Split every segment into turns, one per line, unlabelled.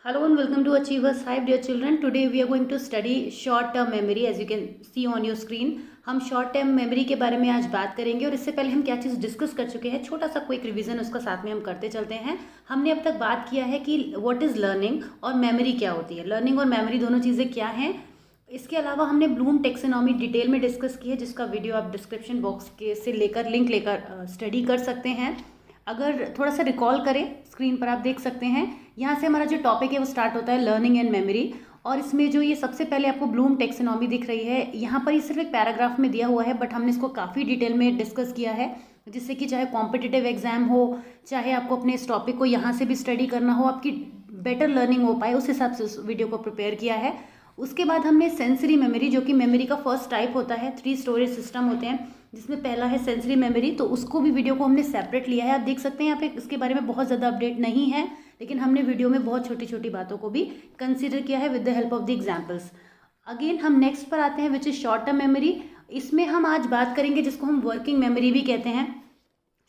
Hello and welcome to Achievers Hive, dear children. Today we are going to study short term memory as you can see on your screen. हम short term memory के बारे में आज बात करेंगे और इससे पहले हम क्या चीज़ डिस्कस कर चुके हैं, छोटा सा क्विक रिवीजन उसका साथ में हम करते चलते हैं। हमने अब तक बात किया है कि व्हाट इज़ लर्निंग और मेमोरी क्या होती है। लर्निंग और मेमोरी दोनों चीज़ें क्या हैं। इसके अलावा हमने ब्लूम टेक्सोनॉमी डिटेल में डिस्कस की है, जिसका वीडियो आप डिस्क्रिप्शन बॉक्स के से लेकर लिंक लेकर स्टडी कर सकते हैं। अगर थोड़ा सा रिकॉल करें, स्क्रीन पर आप देख सकते हैं, यहाँ से हमारा जो टॉपिक है वो स्टार्ट होता है लर्निंग एंड मेमोरी। और इसमें जो ये सबसे पहले आपको ब्लूम टेक्सोनॉमी दिख रही है, यहाँ पर ये सिर्फ एक पैराग्राफ में दिया हुआ है, बट हमने इसको काफ़ी डिटेल में डिस्कस किया है, जिससे कि चाहे कॉम्पिटिटिव एग्जाम हो, चाहे आपको अपने इस टॉपिक को यहाँ से भी स्टडी करना हो, आपकी बेटर लर्निंग हो पाए, उस हिसाब से उस वीडियो को प्रिपेयर किया है। उसके बाद हमने सेंसरी मेमोरी, जो कि मेमोरी का फर्स्ट टाइप होता है, 3 स्टोरेज सिस्टम होते हैं, जिसमें पहला है सेंसरी मेमोरी, तो उसको भी वीडियो को हमने सेपरेट लिया है। आप देख सकते हैं यहाँ पे इसके बारे में बहुत ज़्यादा अपडेट नहीं है, लेकिन हमने वीडियो में बहुत छोटी छोटी बातों को भी कंसीडर किया है with the help of the examples. Again हम नेक्स्ट पर आते हैं, which is short term memory. इसमें हम आज बात करेंगे जिसको हम वर्किंग मेमोरी भी कहते हैं।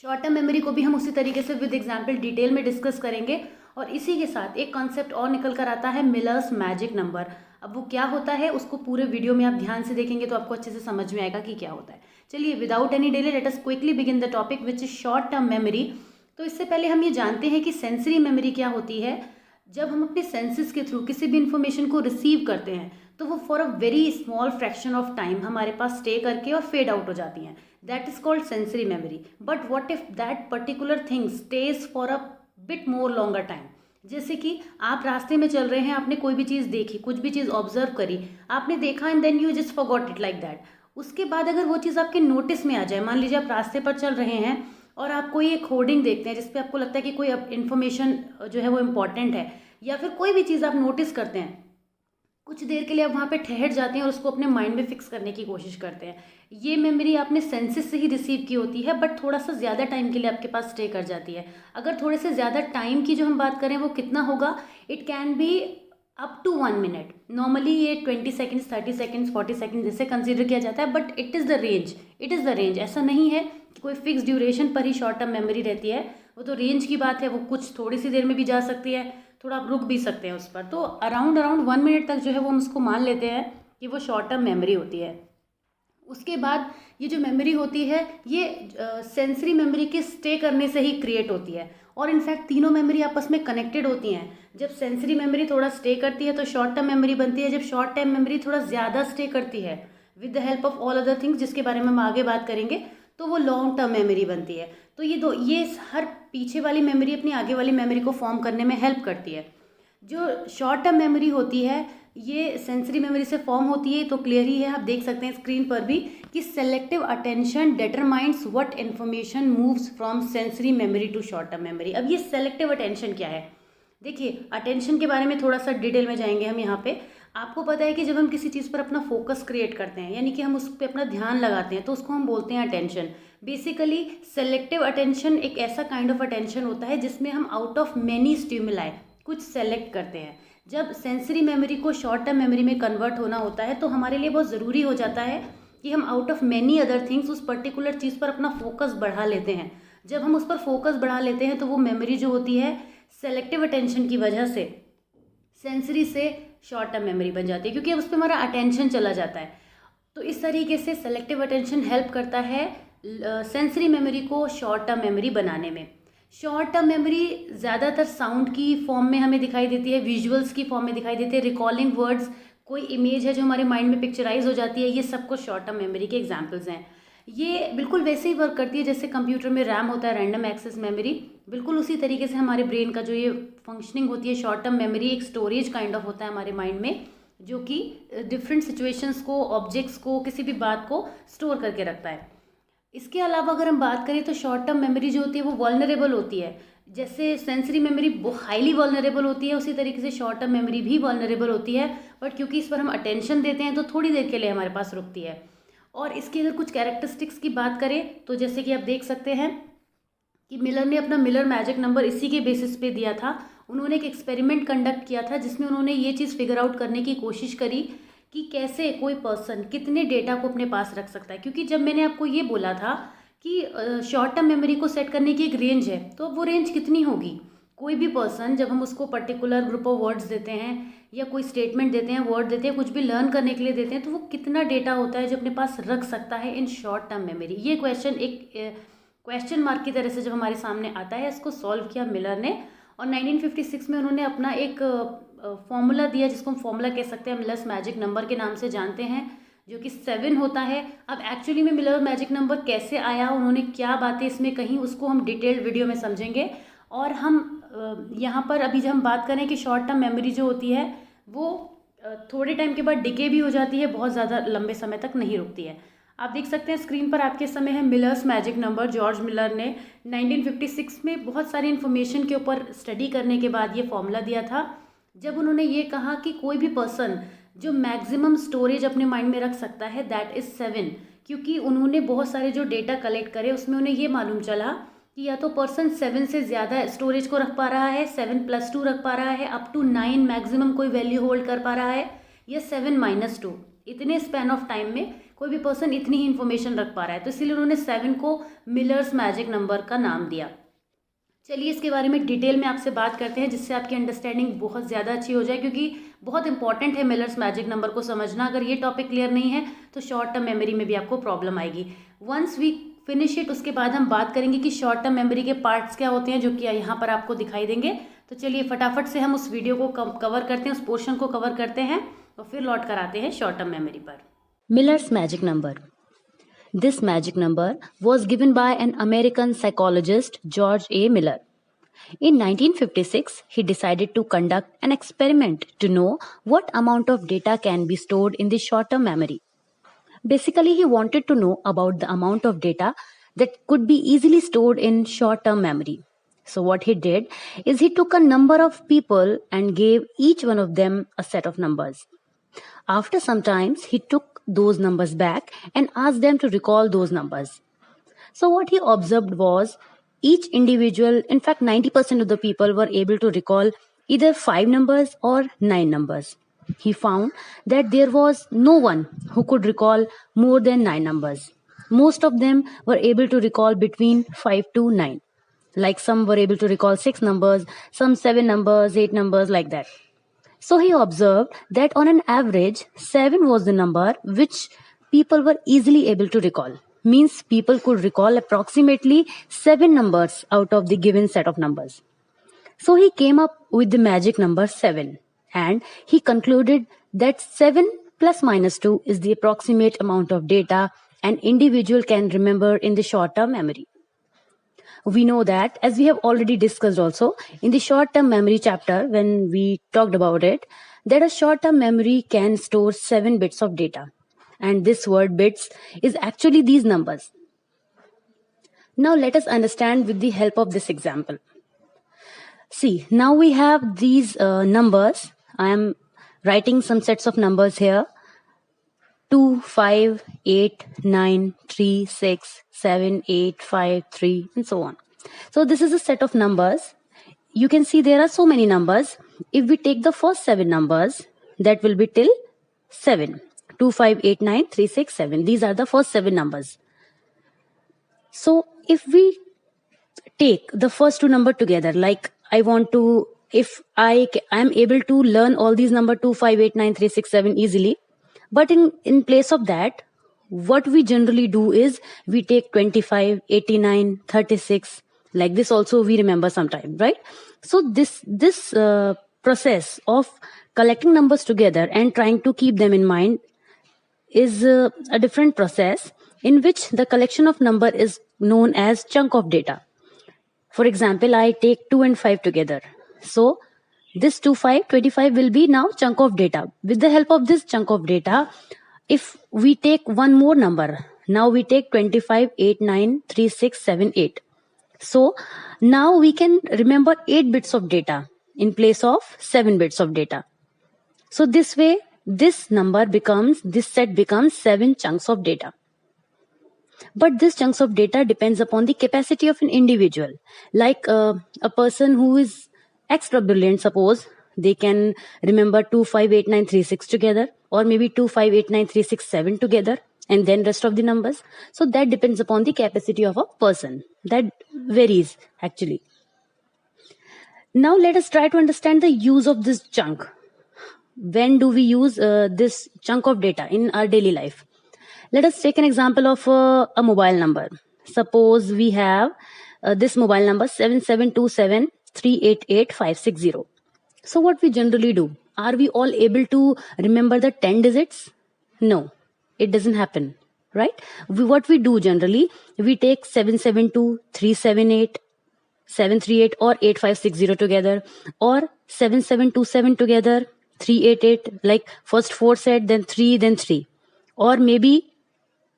शॉर्ट टर्म मेमोरी को भी हम उसी तरीके से विद एग्जाम्पल डिटेल में डिस्कस करेंगे। और इसी के साथ एक कॉन्सेप्ट और निकल कर आता है, मिलर्स मैजिक नंबर। अब वो क्या होता है उसको पूरे वीडियो में आप ध्यान से देखेंगे तो आपको अच्छे से समझ में आएगा कि क्या होता है। चलिए, without any delay let us quickly begin the topic which is short term memory. तो इससे पहले हम ये जानते हैं कि सेंसरी मेमोरी क्या होती है। जब हम अपने सेंसेस के थ्रू किसी भी इंफॉर्मेशन को रिसीव करते हैं तो वो for a very small fraction of time हमारे पास स्टे करके और फेड आउट हो जाती हैं। That is called sensory memory. But what if that particular thing stage for a bit more longer time. जैसे कि आप रास्ते में चल रहे हैं, आपने कोई भी चीज़ देखी, कुछ भी चीज़ ऑब्जर्व करी, आपने देखा and then you just forgot it like that. उसके बाद अगर वो चीज़ आपके नोटिस में आ जाए, मान लीजिए आप रास्ते पर चल रहे हैं और आप कोई एक होर्डिंग देखते हैं जिसपे आपको लगता है कि कोई इन्फॉर्मेशन जो है वो इम्पॉर्टेंट है, या फिर कोई भी चीज़ आप नोटिस करते हैं, कुछ देर के लिए आप वहाँ पे ठहर जाते हैं और उसको अपने माइंड में फिक्स करने की कोशिश करते हैं। ये मेमोरी आपने सेंसेस से ही रिसीव की होती है, बट थोड़ा सा ज़्यादा टाइम के लिए आपके पास स्टे कर जाती है। अगर थोड़े से ज़्यादा टाइम की जो हम बात करें वो कितना होगा, it can be up to 1 minute. Normally ये 20 सेकेंड्स, 30 सेकेंड्स, 40 सेकेंड्स जैसे कंसिडर किया जाता है, but it is the range. It is the range. ऐसा नहीं है कि कोई फिक्स ड्यूरेशन पर ही शॉर्ट टर्म मेमोरी रहती है, वो तो रेंज की बात है। वो कुछ थोड़ी सी देर में भी जा सकती है, थोड़ा आप रुक भी सकते हैं उस पर। तो अराउंड 1 मिनट तक जो है वो हम उसको मान लेते हैं कि वो शॉर्ट टर्म मेमोरी होती है। उसके बाद ये जो मेमोरी होती है ये सेंसरी मेमोरी के स्टे करने से ही क्रिएट होती है। और इनफैक्ट तीनों मेमोरी आपस में कनेक्टेड होती हैं। जब सेंसरी मेमोरी थोड़ा स्टे करती है तो शॉर्ट टर्म मेमोरी बनती है। जब शॉर्ट टर्म मेमोरी थोड़ा ज़्यादा स्टे करती है with the help of all other things, जिसके बारे में हम आगे बात करेंगे, तो वो लॉन्ग टर्म मेमोरी बनती है। तो ये हर पीछे वाली मेमोरी अपनी आगे वाली मेमोरी को फॉर्म करने में हेल्प करती है। जो शॉर्ट टर्म मेमोरी होती है ये सेंसरी मेमोरी से फॉर्म होती है, तो क्लियर ही है, आप देख सकते हैं स्क्रीन पर भी कि selective attention determines what information moves from sensory memory to short term memory. अब ये सेलेक्टिव अटेंशन क्या है, देखिए अटेंशन के बारे में थोड़ा सा डिटेल में जाएंगे हम यहाँ पे। आपको पता है कि जब हम किसी चीज़ पर अपना फोकस क्रिएट करते हैं, यानी कि हम उस पर अपना ध्यान लगाते हैं, तो उसको हम बोलते हैं अटेंशन। बेसिकली सेलेक्टिव अटेंशन एक ऐसा काइंड ऑफ अटेंशन होता है जिसमें हम आउट ऑफ मैनी स्टिमुलाई कुछ सेलेक्ट करते हैं। जब सेंसरी मेमोरी को शॉर्ट टर्म मेमोरी में कन्वर्ट होना होता है तो हमारे लिए बहुत ज़रूरी हो जाता है कि हम out of many other things उस पर्टिकुलर चीज़ पर अपना फोकस बढ़ा लेते हैं। जब हम उस पर फोकस बढ़ा लेते हैं तो वो मेमोरी जो होती है सेलेक्टिव अटेंशन की वजह से सेंसरी से शॉर्ट टर्म मेमोरी बन जाती है, क्योंकि अब उस पर हमारा अटेंशन चला जाता है। तो इस तरीके से सेलेक्टिव अटेंशन हेल्प करता है सेंसरी मेमोरी को शॉर्ट टर्म मेमोरी बनाने में। शॉर्ट टर्म मेमोरी ज़्यादातर साउंड की फॉर्म में हमें दिखाई देती है, विजुअल्स की फॉर्म में दिखाई देती है, रिकॉलिंग वर्ड्स, कोई इमेज है जो हमारे माइंड में पिक्चराइज हो जाती है, ये सब कुछ शॉर्ट टर्म मेमोरी के एग्जांपल्स हैं। ये बिल्कुल वैसे ही वर्क करती है जैसे कंप्यूटर में रैम होता है, रैंडम एक्सेस मेमोरी, बिल्कुल उसी तरीके से हमारे ब्रेन का जो ये फंक्शनिंग होती है, शॉर्ट टर्म मेमोरी एक स्टोरेज काइंड ऑफ होता है हमारे माइंड में, जो कि डिफरेंट सिचुएशंस को, ऑब्जेक्ट्स को, किसी भी बात को स्टोर करके रखता है। इसके अलावा अगर हम बात करें तो शॉर्ट टर्म मेमोरी जो होती है वो वल्नरेबल होती है। जैसे सेंसरी मेमोरी हाईली वल्नरेबल होती है, उसी तरीके से शॉर्ट टर्म मेमोरी भी वल्नरेबल होती है, बट क्योंकि इस पर हम अटेंशन देते हैं तो थोड़ी देर के लिए हमारे पास रुकती है। और इसकी अगर कुछ कैरेक्टरिस्टिक्स की बात करें तो जैसे कि आप देख सकते हैं कि मिलर ने अपना मिलर मैजिक नंबर इसी के बेसिस पे दिया था। उन्होंने एक एक्सपेरिमेंट कंडक्ट किया था जिसमें उन्होंने ये चीज़ फिगर आउट करने की कोशिश करी कि कैसे कोई पर्सन कितने डेटा को अपने पास रख सकता है। क्योंकि जब मैंने आपको ये बोला था कि शॉर्ट टर्म मेमोरी को सेट करने की एक रेंज है, तो वो रेंज कितनी होगी, कोई भी पर्सन जब हम उसको पर्टिकुलर ग्रुप ऑफ वर्ड्स देते हैं या कोई स्टेटमेंट देते हैं, वर्ड देते हैं, कुछ भी लर्न करने के लिए देते हैं, तो वो कितना डेटा होता है जो अपने पास रख सकता है इन शॉर्ट टर्म मेमोरी। ये क्वेश्चन एक क्वेश्चन मार्क की तरह से जब हमारे सामने आता है, इसको सॉल्व किया मिलर ने, और 1956 में उन्होंने अपना एक फॉर्मूला दिया जिसको हम फॉर्मूला कह सकते हैं, मिलर्स मैजिक नंबर के नाम से जानते हैं, जो कि 7 होता है। अब एक्चुअली में मिलर मैजिक नंबर कैसे आया, उन्होंने क्या बातें इसमें कहीं, उसको हम डिटेल्ड वीडियो में समझेंगे। और हम यहाँ पर अभी जब हम बात करें कि शॉर्ट टर्म मेमोरी जो होती है वो थोड़े टाइम के बाद डिके भी हो जाती है, बहुत ज़्यादा लंबे समय तक नहीं रुकती है। आप देख सकते हैं स्क्रीन पर आपके समय है millers magic number. George Miller ने 1956 में बहुत सारी इन्फॉर्मेशन के ऊपर स्टडी करने के बाद ये फॉर्मूला दिया था, जब उन्होंने ये कहा कि कोई भी पर्सन जो मैक्सिमम स्टोरेज अपने माइंड में रख सकता है दैट इज़ 7। क्योंकि उन्होंने बहुत सारे जो डेटा कलेक्ट करे उसमें उन्हें ये मालूम चला कि या तो पर्सन 7 से ज़्यादा स्टोरेज को रख पा रहा है, 7+2 रख पा रहा है, अप टू 9 मैक्सिमम कोई वैल्यू होल्ड कर पा रहा है, या 7-2। इतने स्पैन ऑफ टाइम में कोई भी पर्सन इतनी ही इन्फॉर्मेशन रख पा रहा है, तो इसलिए उन्होंने 7 को मिलर्स मैजिक नंबर का नाम दिया। चलिए इसके बारे में डिटेल में आपसे बात करते हैं, जिससे आपकी अंडरस्टैंडिंग बहुत ज़्यादा अच्छी हो जाए, क्योंकि बहुत इंपॉर्टेंट है मिलर्स मैजिक नंबर को समझना। अगर ये टॉपिक क्लियर नहीं है तो शॉर्ट टर्म मेमोरी में भी आपको प्रॉब्लम आएगी। वंस वी फिनिश इट, उसके बाद हम बात करेंगे कि शॉर्ट टर्म मेमोरी के पार्ट्स क्या होते हैं, जो कि यहाँ पर आपको दिखाई देंगे। तो चलिए फटाफट से हम उस वीडियो को कवर करते हैं, उस पोर्शन को कवर करते हैं, और फिर लौट कर आते हैं शॉर्ट टर्म मेमोरी पर। Millers magic number. This magic number was given by an American psychologist, George A. Miller. In 1956, he decided to conduct an experiment to know what amount of data can be stored in the short-term memory. Basically, he wanted to know about the amount of data that could be easily stored in short-term memory. So what he did is he took a number of people and gave each one of them a set of numbers. After some time, he took those numbers back and asked them to recall those numbers. So what he observed was each individual, in fact 90% of the people were able to recall either 5 numbers or 9 numbers. He found that there was no one who could recall more than 9 numbers. Most of them were able to recall between 5 to 9. Like some were able to recall 6 numbers, some 7 numbers, 8 numbers, like that. So he observed that on an average, 7 was the number which people were easily able to recall. Means people could recall approximately 7 numbers out of the given set of numbers. So he came up with the magic number 7, and he concluded that 7 plus minus 2 is the approximate amount of data an individual can remember in the short-term memory. We know that, as we have already discussed also in the short-term memory chapter when we talked about it, that a short-term memory can store 7 bits of data. And this word bits is actually these numbers. Now let us understand with the help of this example. See, now we have these numbers. I am writing some sets of numbers here. 2, 5, 8, 9, 3, 6, 7, 8, 5, 3, and so on. So this is a set of numbers. You can see there are so many numbers. If we take the first 7 numbers, that will be till 7. 2, 5, 8, 9, 3, 6, 7. These are the first 7 numbers. So if we take the first 2 numbers together, like I want to, if I am able to learn all these numbers 2, 5, 8, 9, 3, 6, 7 easily. But in place of that, what we generally do is we take 25, 89, 36, like this also we remember sometime, right? So this process of collecting numbers together and trying to keep them in mind is a different process in which the collection of number is known as chunk of data. For example, I take 2 and 5 together. So this 2, 5, 25 will be now chunk of data. With the help of this chunk of data, if we take one more number, now we take 25, 8, 9, 3, 6, 7, 8. So now we can remember 8 bits of data in place of 7 bits of data. So this way, this set becomes 7 chunks of data. But this chunks of data depends upon the capacity of an individual. Like a person who is extra brilliant, suppose they can remember 2, 5, 8, 9, 3, 6 together, or maybe 2, 5, 8, 9, 3, 6, 7 together, and then rest of the numbers. So that depends upon the capacity of a person. That varies actually. Now let us try to understand the use of this chunk. When do we use this chunk of data in our daily life? Let us take an example of a mobile number. Suppose we have this mobile number 7727388560. So what we generally do, are we all able to remember the 10 digits? No, it doesn't happen, right? What we do generally, we take 772, 378, 738 or 8560 together, or 7727 together, 388, like first 4 said, then 3, then 3, or maybe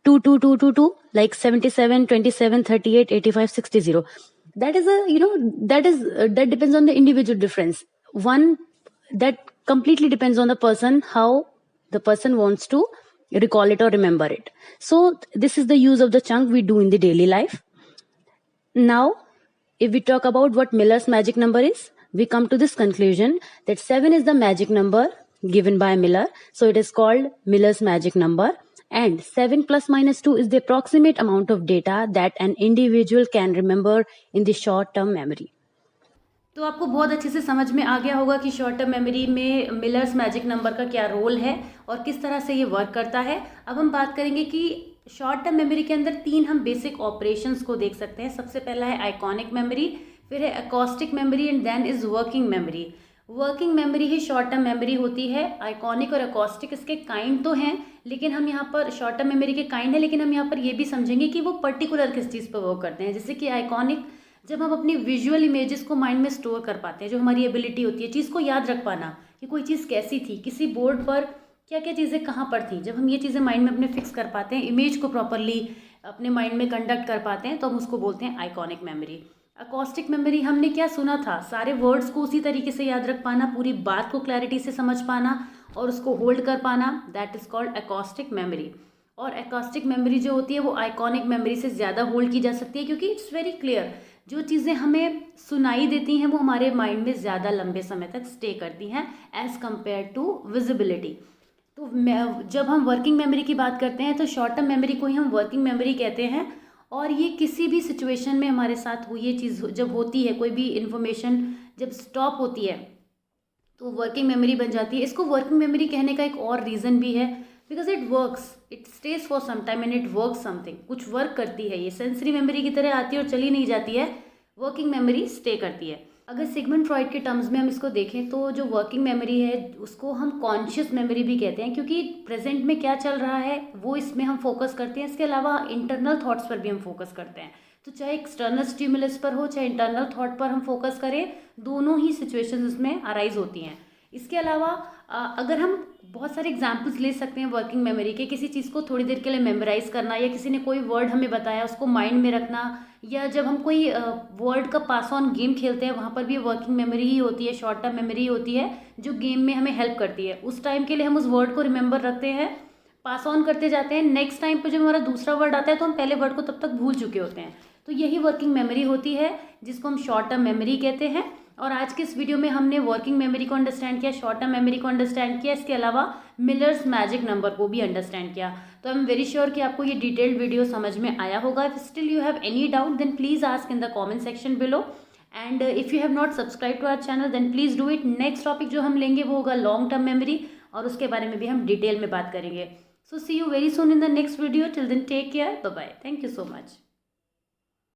22222, like 77, 27, 38, 85, 60. That is that depends on the individual difference. One, that completely depends on the person, how the person wants to recall it or remember it. So this is the use of the chunk we do in the daily life. Now, if we talk about what Miller's magic number is, we come to this conclusion that 7 is the magic number given by Miller. So it is called Miller's magic number. And 7 plus minus 2 is the approximate amount of data that an individual can remember in the short term memory. तो आपको बहुत अच्छे से समझ में आ गया होगा कि शॉर्ट टर्म मेमोरी में मिलर्स मैजिक नंबर का क्या रोल है और किस तरह से ये वर्क करता है. अब हम बात करेंगे कि शॉर्ट टर्म मेमोरी के अंदर 3 हम बेसिक ऑपरेशंस को देख सकते हैं. सबसे पहला है आइकॉनिक मेमोरी, फिर है acoustic memory and then is working memory. Working memory ही शॉर्ट टर्म मेमोरी होती है. आइकॉनिक और एकॉस्टिक इसके काइंड तो हैं, लेकिन हम यहाँ पर शॉर्ट टर्म मेमोरी के काइंड है, लेकिन हम यहाँ पर ये भी समझेंगे कि वो पर्टिकुलर किस चीज़ पर वर्क करते हैं. जैसे कि आइकॉनिक, जब हम अपनी विजुअल इमेजेस को माइंड में स्टोर कर पाते हैं, जो हमारी एबिलिटी होती है चीज़ को याद रख पाना कि कोई चीज़ कैसी थी, किसी बोर्ड पर क्या क्या चीज़ें कहाँ पर थी, जब हम ये चीज़ें माइंड में अपने फिक्स कर पाते हैं, इमेज को प्रॉपरली अपने माइंड में कंडक्ट कर पाते हैं, तो हम उसको बोलते हैं आइकॉनिक मेमोरी. एकॉस्टिक मेमोरी, हमने क्या सुना था, सारे वर्ड्स को उसी तरीके से याद रख पाना, पूरी बात को क्लैरिटी से समझ पाना और उसको होल्ड कर पाना, that is called acoustic memory. और एकॉस्टिक मेमोरी जो होती है वो आइकॉनिक मेमोरी से ज़्यादा होल्ड की जा सकती है, क्योंकि इट्स वेरी क्लियर. जो चीज़ें हमें सुनाई देती हैं वो हमारे माइंड में ज़्यादा लंबे समय तक स्टे करती हैं एज़ कम्पेयर टू विजिबिलिटी. तो जब हम वर्किंग मेमोरी की बात करते हैं तो शॉर्ट टर्म मेमोरी को ही हम वर्किंग मेमोरी कहते हैं. और ये किसी भी सिचुएशन में हमारे साथ हुई ये चीज़ जब होती है, कोई भी इन्फॉर्मेशन जब स्टॉप होती है तो वर्किंग मेमोरी बन जाती है. इसको वर्किंग मेमोरी कहने का एक और रीज़न भी है, because it works, it stays for some time and it work something. कुछ वर्क करती है, ये सेंसरी मेमोरी की तरह आती है और चली नहीं जाती है. वर्किंग मेमोरी स्टे करती है. अगर सिगमंड फ्रॉइड के टर्म्स में हम इसको देखें तो जो वर्किंग मेमोरी है उसको हम कॉन्शियस मेमोरी भी कहते हैं, क्योंकि प्रेजेंट में क्या चल रहा है वो इसमें हम फोकस करते हैं. इसके अलावा इंटरनल थॉट्स पर भी हम फोकस करते हैं. तो चाहे एक्सटर्नल स्टिमुलस पर हो चाहे इंटरनल थॉट पर हम फोकस करें, दोनों ही सिचुएशंस इसमें अराइज होती हैं. इसके अलावा अगर हम बहुत सारे एग्जाम्पल्स ले सकते हैं वर्किंग मेमोरी के, किसी चीज़ को थोड़ी देर के लिए मेमोराइज करना, या किसी ने कोई वर्ड हमें बताया उसको माइंड में रखना, या जब हम कोई वर्ड का पास ऑन गेम खेलते हैं वहाँ पर भी वर्किंग मेमोरी ही होती है, शॉर्ट टर्म मेमोरी होती है जो गेम में हमें हेल्प करती है. उस टाइम के लिए हम उस वर्ड को रिमेंबर रखते हैं, पास ऑन करते जाते हैं. नेक्स्ट टाइम पर जब हमारा दूसरा वर्ड आता है तो हम पहले वर्ड को तब तक भूल चुके होते हैं. तो यही वर्किंग मेमोरी होती है जिसको हम शॉर्ट टर्म मेमोरी कहते हैं. और आज के इस वीडियो में हमने वर्किंग मेमोरी को अंडरस्टैंड किया, शॉर्ट टर्म मेमोरी को अंडरस्टैंड किया, इसके अलावा मिलर्स मैजिक नंबर को भी अंडरस्टैंड किया. तो आई एम वेरी श्योर कि आपको ये डिटेल्ड वीडियो समझ में आया होगा. If still you have any doubt then please ask in the comment section below. And if you have not subscribe to our channel then please do it. Next topic जो हम लेंगे वो होगा long term memory, और उसके बारे में भी हम डिटेल में बात करेंगे. So see you very soon in the next video. Till then take care, bye bye. Thank you so much.